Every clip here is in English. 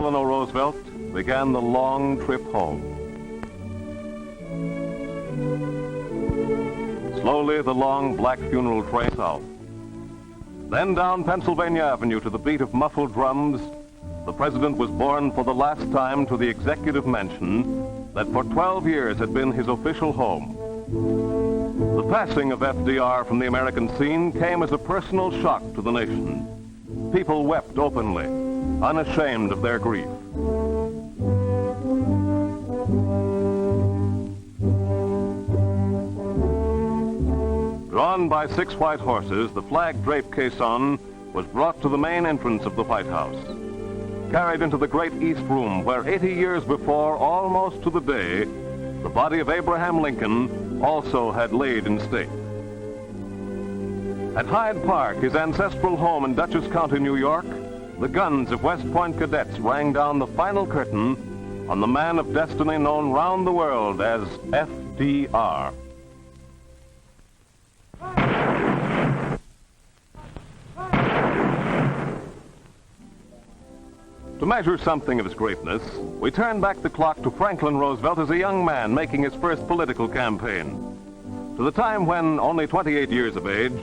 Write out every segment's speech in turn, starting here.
Delano Roosevelt began the long trip home. Slowly, the long black funeral train south. Then down Pennsylvania Avenue to the beat of muffled drums, the president was borne for the last time to the executive mansion that for 12 years had been his official home. The passing of FDR from the American scene came as a personal shock to the nation. People wept openly, unashamed of their grief. Drawn by 6 white horses, the flag-draped caisson was brought to the main entrance of the White House, carried into the great East Room where 80 years before, almost to the day, the body of Abraham Lincoln also had laid in state. At Hyde Park, his ancestral home in Dutchess County, New York, the guns of West Point cadets rang down the final curtain on the man of destiny known round the world as FDR. To measure something of his greatness, we turn back the clock to Franklin Roosevelt as a young man making his first political campaign, to the time when, only 28 years of age,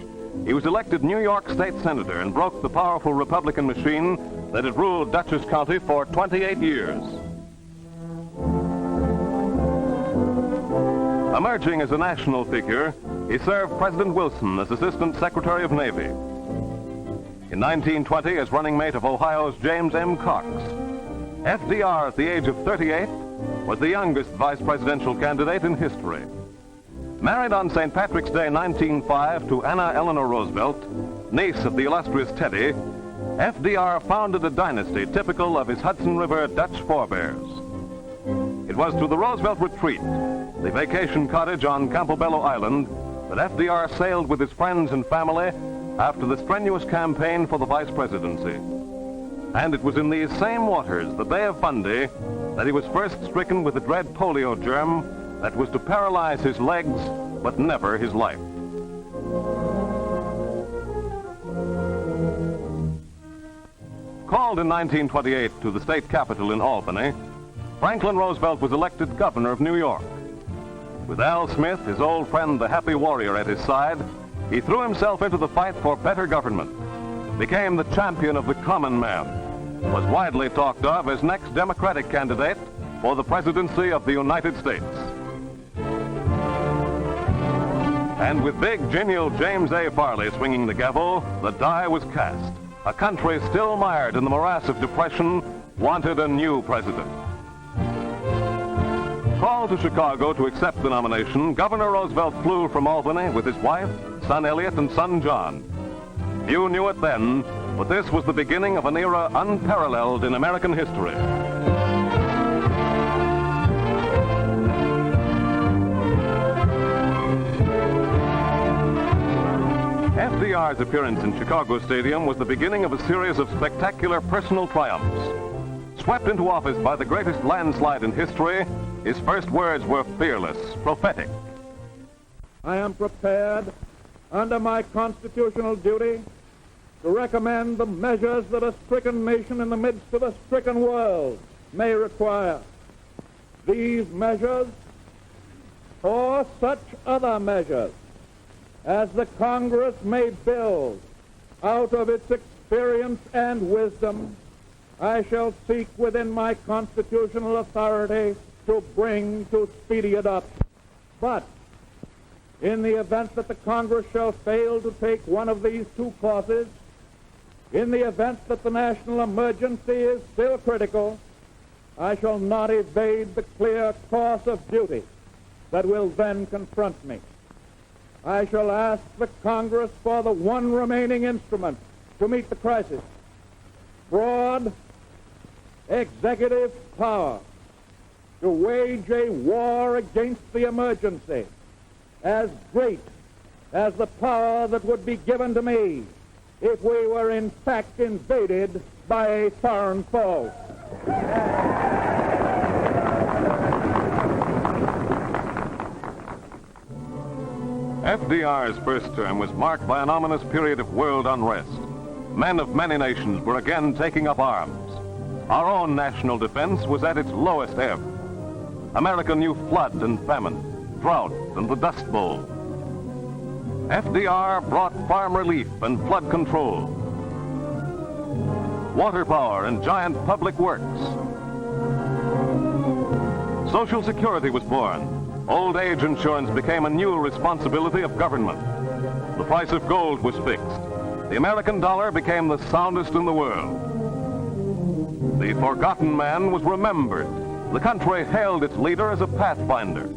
he was elected New York State Senator and broke the powerful Republican machine that had ruled Dutchess County for 28 years. Emerging as a national figure, he served President Wilson as Assistant Secretary of Navy. In 1920, as running mate of Ohio's James M. Cox, FDR, at the age of 38, was the youngest vice presidential candidate in history. Married on St. Patrick's Day 1905 to Anna Eleanor Roosevelt, niece of the illustrious Teddy, FDR founded a dynasty typical of his Hudson River Dutch forebears. It was to the Roosevelt Retreat, the vacation cottage on Campobello Island, that FDR sailed with his friends and family after the strenuous campaign for the vice presidency. And it was in these same waters, the Bay of Fundy, that he was first stricken with the dread polio germ that was to paralyze his legs, but never his life. Called in 1928 to the state capitol in Albany, Franklin Roosevelt was elected governor of New York. With Al Smith, his old friend, the happy warrior, at his side, he threw himself into the fight for better government, became the champion of the common man, was widely talked of as next Democratic candidate for the presidency of the United States. And with big, genial James A. Farley swinging the gavel, the die was cast. A country still mired in the morass of depression wanted a new president. Called to Chicago to accept the nomination, Governor Roosevelt flew from Albany with his wife, son Elliot, and son John. Few knew it then, but this was the beginning of an era unparalleled in American history. FDR's appearance in Chicago Stadium was the beginning of a series of spectacular personal triumphs. Swept into office by the greatest landslide in history, his first words were fearless, prophetic. I am prepared, under my constitutional duty, to recommend the measures that a stricken nation in the midst of a stricken world may require. These measures, or such other measures, as the Congress may build out of its experience and wisdom, I shall seek within my constitutional authority to bring to speedy adoption. But in the event that the Congress shall fail to take one of these two courses, in the event that the national emergency is still critical, I shall not evade the clear course of duty that will then confront me. I shall ask the Congress for the one remaining instrument to meet the crisis: broad executive power to wage a war against the emergency as great as the power that would be given to me if we were in fact invaded by a foreign foe. FDR's first term was marked by an ominous period of world unrest. Men of many nations were again taking up arms. our own national defense was at its lowest ebb. America knew flood and famine, drought and the Dust Bowl. FDR brought farm relief and flood control, water power and giant public works. Social Security was born. Old age insurance became a new responsibility of government. The price of gold was fixed. The American dollar became the soundest in the world. The forgotten man was remembered. The country hailed its leader as a pathfinder.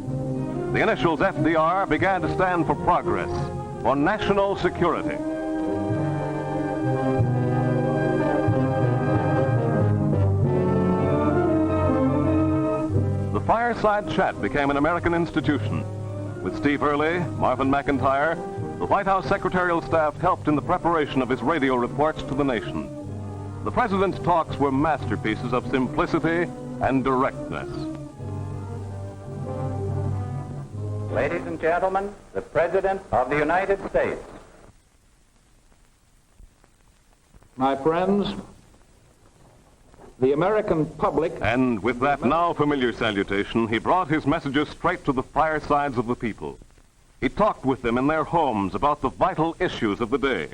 The initials FDR began to stand for progress, for national security. The fireside chat became an American institution. With Steve Early, Marvin McIntyre, the White House secretarial staff helped in the preparation of his radio reports to the nation. The president's talks were masterpieces of simplicity and directness. Ladies and gentlemen, the President of the United States. My friends, the American public... And with that now familiar salutation, he brought his messages straight to the firesides of the people. He talked with them in their homes about the vital issues of the day.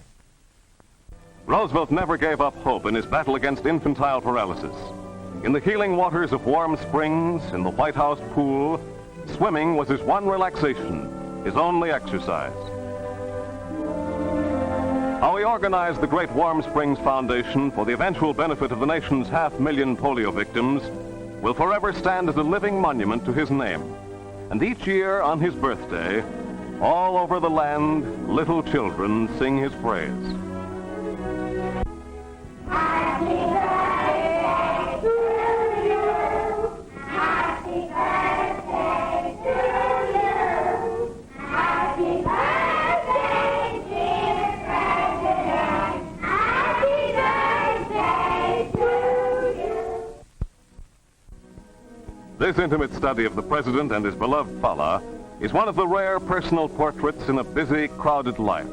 Roosevelt never gave up hope in his battle against infantile paralysis. In the healing waters of Warm Springs, in the White House pool, swimming was his one relaxation, his only exercise. How he organized the great Warm Springs Foundation for the eventual benefit of the nation's 500,000 polio victims will forever stand as a living monument to his name. And each year on his birthday, all over the land, little children sing his praise. Happy birthday to you. Happy birthday to you. Happy birthday, dear President. Happy birthday to you. This intimate study of the president and his beloved Fala is one of the rare personal portraits in a busy, crowded life.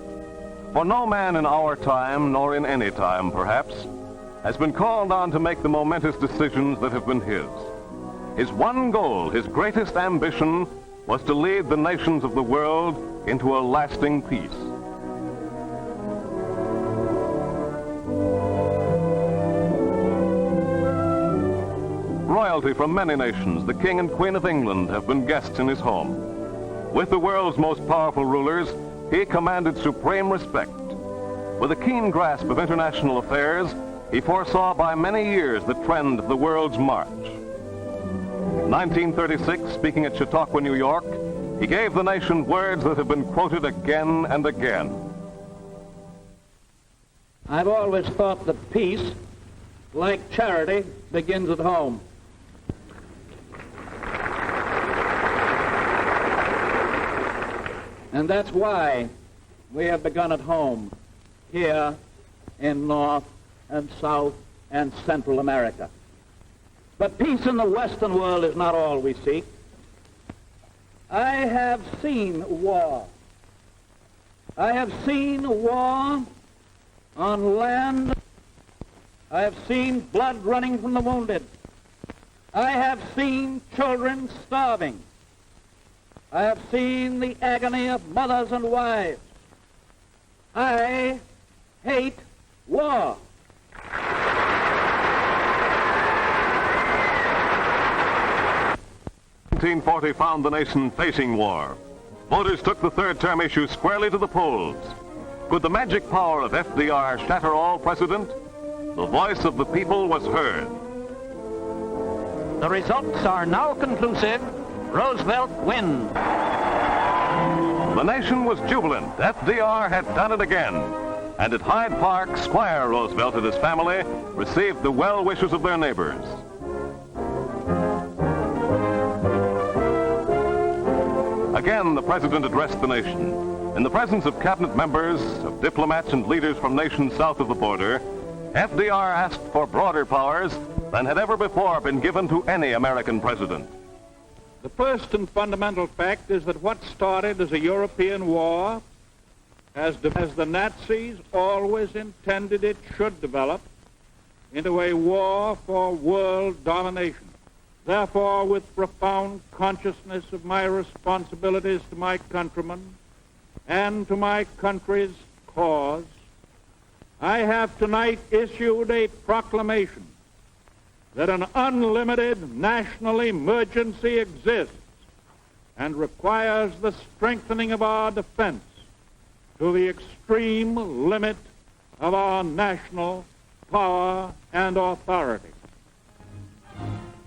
For no man in our time, nor in any time perhaps, has been called on to make the momentous decisions that have been his. His one goal, his greatest ambition, was to lead the nations of the world into a lasting peace. Royalty from many nations, the King and Queen of England, have been guests in his home. With the world's most powerful rulers, he commanded supreme respect. With a keen grasp of international affairs, he foresaw by many years the trend of the world's march. In 1936, speaking at Chautauqua, New York, he gave the nation words that have been quoted again and again. I've always thought that peace, like charity, begins at home. And that's why we have begun at home, here in North and South and Central America. But peace in the Western world is not all we seek. I have seen war. I have seen war on land. I have seen blood running from the wounded. I have seen children starving. I have seen the agony of mothers and wives. I hate war. 1940 found the nation facing war. Voters took the third-term issue squarely to the polls. Could the magic power of FDR shatter all precedent? The voice of the people was heard. The results are now conclusive. Roosevelt wins. The nation was jubilant. FDR had done it again. And at Hyde Park, Squire Roosevelt and his family received the well wishes of their neighbors. Again, the president addressed the nation. In the presence of cabinet members, of diplomats and leaders from nations south of the border, FDR asked for broader powers than had ever before been given to any American president. The first and fundamental fact is that what started as a European war, as the Nazis always intended it should develop, into a war for world domination. Therefore, with profound consciousness of my responsibilities to my countrymen and to my country's cause, I have tonight issued a proclamation that an unlimited national emergency exists and requires the strengthening of our defense to the extreme limit of our national power and authority.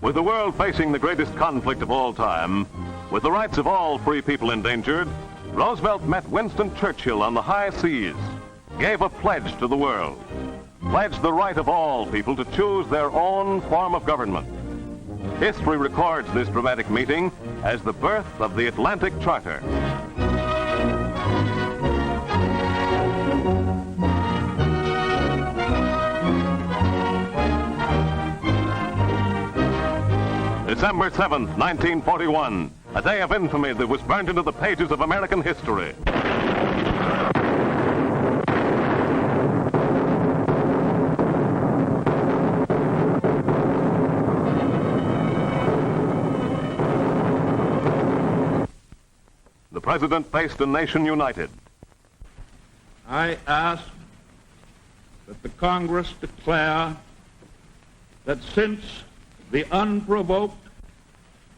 With the world facing the greatest conflict of all time, with the rights of all free people endangered, Roosevelt met Winston Churchill on the high seas, gave a pledge to the world, pledged the right of all people to choose their own form of government. History records this dramatic meeting as the birth of the Atlantic Charter. December 7th, 1941, a day of infamy that was burned into the pages of American history. The President faced a nation united. I ask that the Congress declare that since the unprovoked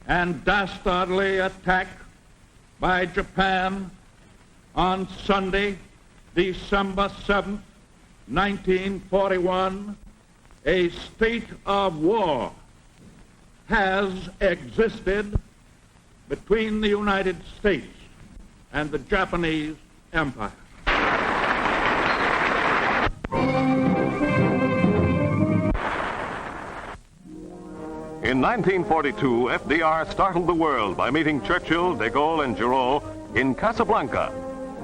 and dastardly attack by Japan on Sunday, December 7th, 1941, a state of war has existed between the United States and the Japanese Empire. In 1942, FDR startled the world by meeting Churchill, de Gaulle, and Giraud in Casablanca,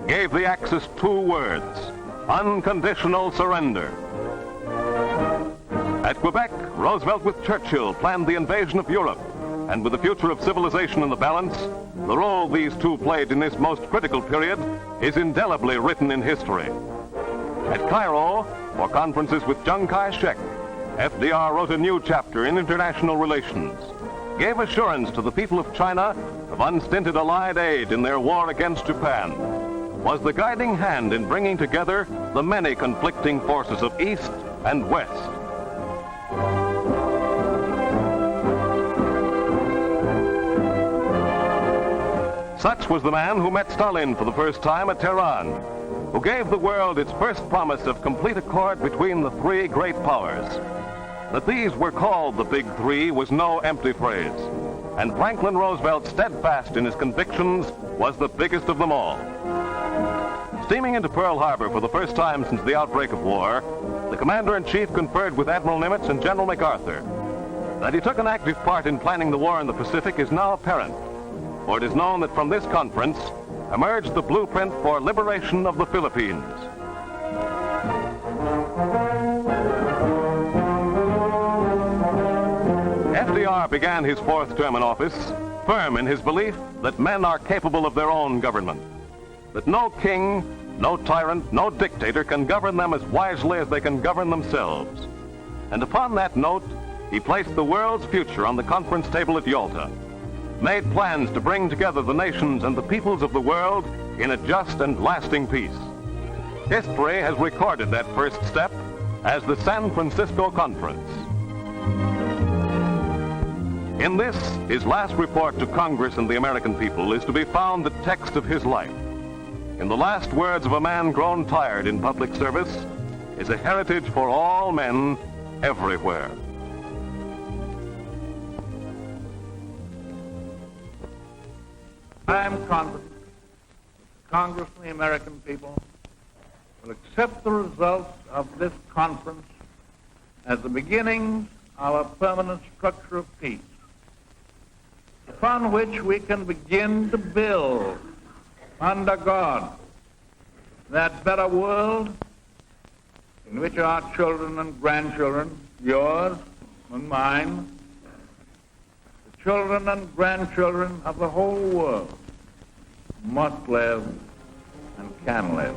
gave the Axis two words: unconditional surrender. At Quebec, Roosevelt with Churchill planned the invasion of Europe, and with the future of civilization in the balance, the role these two played in this most critical period is indelibly written in history. At Cairo, for conferences with Chiang Kai-shek, FDR wrote a new chapter in international relations, gave assurance to the people of China of unstinted Allied aid in their war against Japan, was the guiding hand in bringing together the many conflicting forces of East and West. Such was the man who met Stalin for the first time at Tehran, who gave the world its first promise of complete accord between the three great powers. That these were called the Big Three was no empty phrase, and Franklin Roosevelt, steadfast in his convictions, was the biggest of them all. Steaming into Pearl Harbor for the first time since the outbreak of war, the Commander-in-Chief conferred with Admiral Nimitz and General MacArthur. That he took an active part in planning the war in the Pacific is now apparent, for it is known that from this conference emerged the blueprint for liberation of the Philippines. FDR began his fourth term in office firm in his belief that men are capable of their own government, that no king, no tyrant, no dictator can govern them as wisely as they can govern themselves. And upon that note, he placed the world's future on the conference table at Yalta, made plans to bring together the nations and the peoples of the world in a just and lasting peace. History has recorded that first step as the San Francisco Conference. In this, his last report to Congress and the American people, is to be found the text of his life. In the last words of a man grown tired in public service, is a heritage for all men everywhere. I am confident that Congress and the American people will accept the results of this conference as the beginning of a permanent structure of peace, upon which we can begin to build, under God, that better world in which our children and grandchildren, yours and mine, the children and grandchildren of the whole world, must live and can live.